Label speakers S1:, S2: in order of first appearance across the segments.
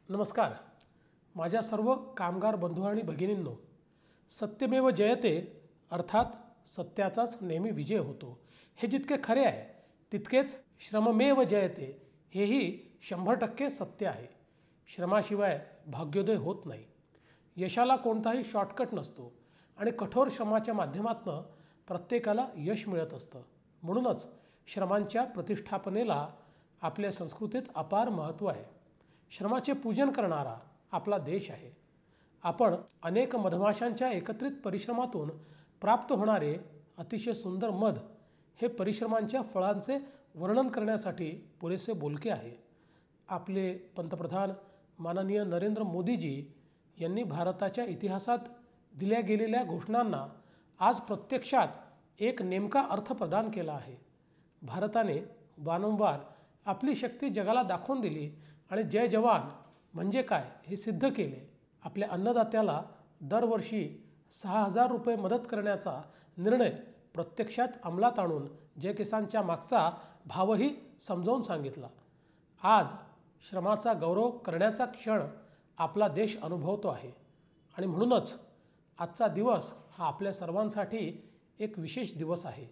S1: नमस्कार. माझ्या सर्व कामगार बंधू आणि भगिनींनो, सत्यमेव जयते अर्थात सत्याचाच नेहमी विजय होतो हे जितके खरे आहे तितकेच श्रममेव जयते हेही 100% सत्य आहे. श्रमाशिवाय भाग्योदय होत नाही. यशाला कोणताही शॉर्टकट नसतो आणि कठोर श्रमाच्या माध्यमातून प्रत्येकाला यश मिळत असतं. म्हणूनच श्रमांच्या प्रतिष्ठापनेला आपल्या संस्कृतीत अपार महत्त्व आहे. श्रमाचे पूजन करणारा आपला देश आहे. आपण अनेक मधमाशांच्या एकत्रित परिश्रमातून प्राप्त होणारे अतिशय सुंदर मध हे परिश्रमांच्या फळांचे वर्णन करण्यासाठी पुरेसे बोलके आहे. आपले पंतप्रधान माननीय नरेंद्र मोदीजी यांनी भारताच्या इतिहासात दिल्या गेलेल्या घोषणांना आज प्रत्यक्षात एक नेमका अर्थ प्रदान केला आहे. भारताने वारंवार आपली शक्ती जगाला दाखवून दिली आणि जय जवान म्हणजे काय हे सिद्ध केले. आपल्या अन्नदात्याला दरवर्षी 6,000 रुपये मदत करण्याचा निर्णय प्रत्यक्षात अंमलात आणून जय किसानच्या मागचा भावही समजावून सांगितला. आज श्रमाचा गौरव करण्याचा क्षण आपला देश अनुभवतो आहे आणि म्हणूनच आजचा दिवस हा आपल्या सर्वांसाठी एक विशेष दिवस आहे.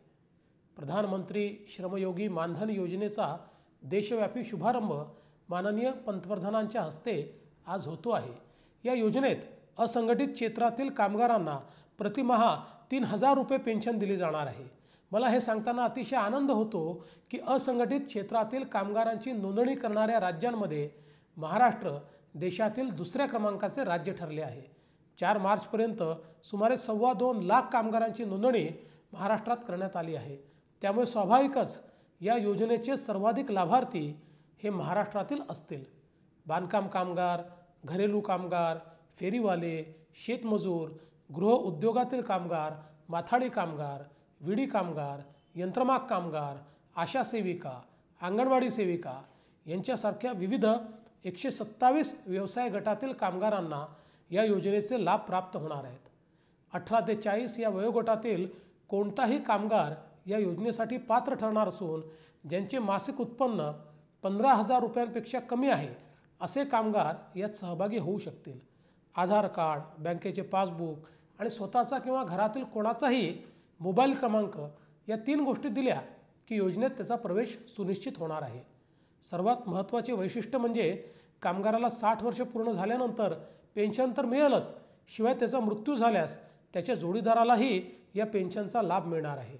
S1: प्रधानमंत्री श्रमयोगी मानधन योजनेचा देशव्यापी शुभारंभ माननीय पंतप्रधानांच्या हस्ते आज होतो आहे. या योजनेत असंघटित क्षेत्रातील कामगारांना प्रतिमाहा 3,000 रुपये पेन्शन दिली जाणार आहे. मला हे सांगताना अतिशय आनंद होतो की असंघटित क्षेत्रातील कामगारांची नोंदणी करणाऱ्या राज्यांमध्ये महाराष्ट्र देशातील दुसऱ्या क्रमांकाचे राज्य ठरले आहे. 4 मार्चपर्यंत सुमारे 2.25 लाख कामगारांची नोंदणी महाराष्ट्रात करण्यात आली आहे. त्यामुळे स्वाभाविकच या योजनेचे सर्वाधिक लाभार्थी हे महाराष्ट्रातील असतील. बांधकाम कामगार, घरेलू कामगार, फेरीवाले, शेतमजूर, गृह उद्योगातील कामगार, माथाडी कामगार, विडी कामगार, यंत्रमाग कामगार, आशा सेविका, अंगणवाडी सेविका यांच्यासारख्या विविध 127 व्यवसाय गटातील कामगारांना या योजनेचे लाभ प्राप्त होणार आहेत. 18 ते 40 या वयोगटातील कोणताही कामगार या योजनेसाठी पात्र ठरणार असून ज्यांचे मासिक उत्पन्न 15,000 रुपयांपेक्षा कमी आहे असे कामगार यात सहभागी होऊ शकतील. आधार कार्ड, बँकेचे पासबुक आणि स्वतःचा किंवा घरातील कोणाचाही मोबाईल क्रमांक या 3 गोष्टी दिल्या की योजनेत त्याचा प्रवेश सुनिश्चित होणार आहे. सर्वात महत्त्वाचे वैशिष्ट्य म्हणजे कामगाराला 60 वर्ष पूर्ण झाल्यानंतर पेन्शन तर मिळेलच, शिवाय त्याचा मृत्यू झाल्यास त्याच्या जोडीदारालाही या पेन्शनचा लाभ मिळणार आहे.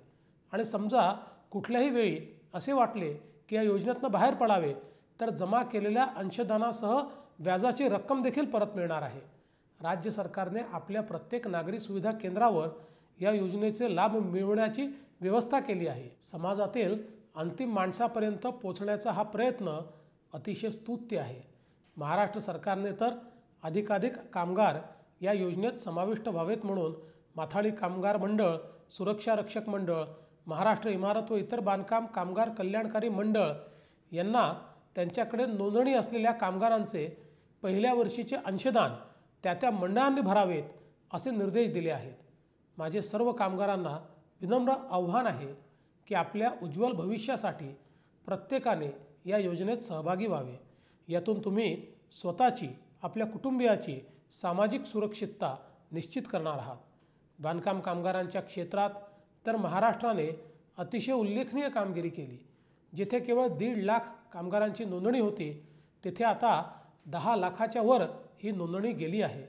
S1: आणि समजा कुठल्याही वेळी असे वाटले की या योजनेतून बाहेर पडावे तर जमा केलेल्या अंशदानासह व्याजाची रक्कम देखील परत मिळणार आहे. राज्य सरकारने आपल्या प्रत्येक नागरी सुविधा केंद्रावर या योजनेचे लाभ मिळवण्याची व्यवस्था केली आहे. समाजातील अंतिम माणसापर्यंत पोहोचण्याचा हा प्रयत्न अतिशय स्तुत्य आहे. महाराष्ट्र सरकारने तर अधिकाधिक कामगार या योजनेत समाविष्ट व्हावेत म्हणून माथाडी कामगार मंडळ, सुरक्षा रक्षक मंडळ, महाराष्ट्र इमारत व इतर बांधकाम कामगार कल्याणकारी मंडळ यांना त्यांच्याकडे नोंदणी असलेल्या कामगारांचे पहिल्या वर्षीचे अंशदान त्या मंडळांनी भरावेत असे निर्देश दिले आहेत. माझे सर्व कामगारांना विनम्र आव्हान आहे की आपल्या उज्ज्वल भविष्यासाठी प्रत्येकाने या योजनेत सहभागी व्हावे. यातून तुम्ही स्वतःची, आपल्या कुटुंबियाची सामाजिक सुरक्षितता निश्चित करणार आहात. बांधकाम कामगारांच्या क्षेत्रात तर महाराष्ट्राने अतिशय उल्लेखनीय कामगिरी केली. जिथे केवळ 1.5 लाख कामगारांची नोंदणी होती तिथे आता 10 लाखाच्या वर ही नोंदणी गेली आहे.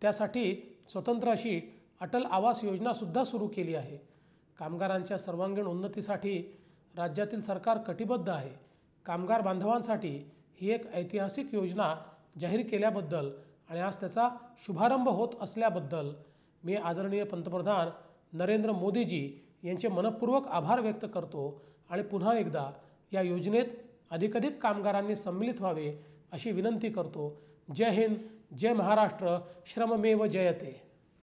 S1: त्यासाठी स्वतंत्र अशी अटल आवास योजनासुद्धा सुरू केली आहे. कामगारांच्या सर्वांगीण उन्नतीसाठी राज्यातील सरकार कटिबद्ध आहे. कामगार बांधवांसाठी ही एक ऐतिहासिक योजना जाहीर केल्याबद्दल आणि आज त्याचा शुभारंभ होत असल्याबद्दल मी आदरणीय पंतप्रधान नरेंद्र मोदीजी यांचे मनपूर्वक आभार व्यक्त करतो आणि पुन्हा एकदा या योजनेत अधिकाधिक कामगारांनी सम्मिलित व्हावे अशी विनंती करतो. जय हिंद, जय महाराष्ट्र, श्रममेव जयते.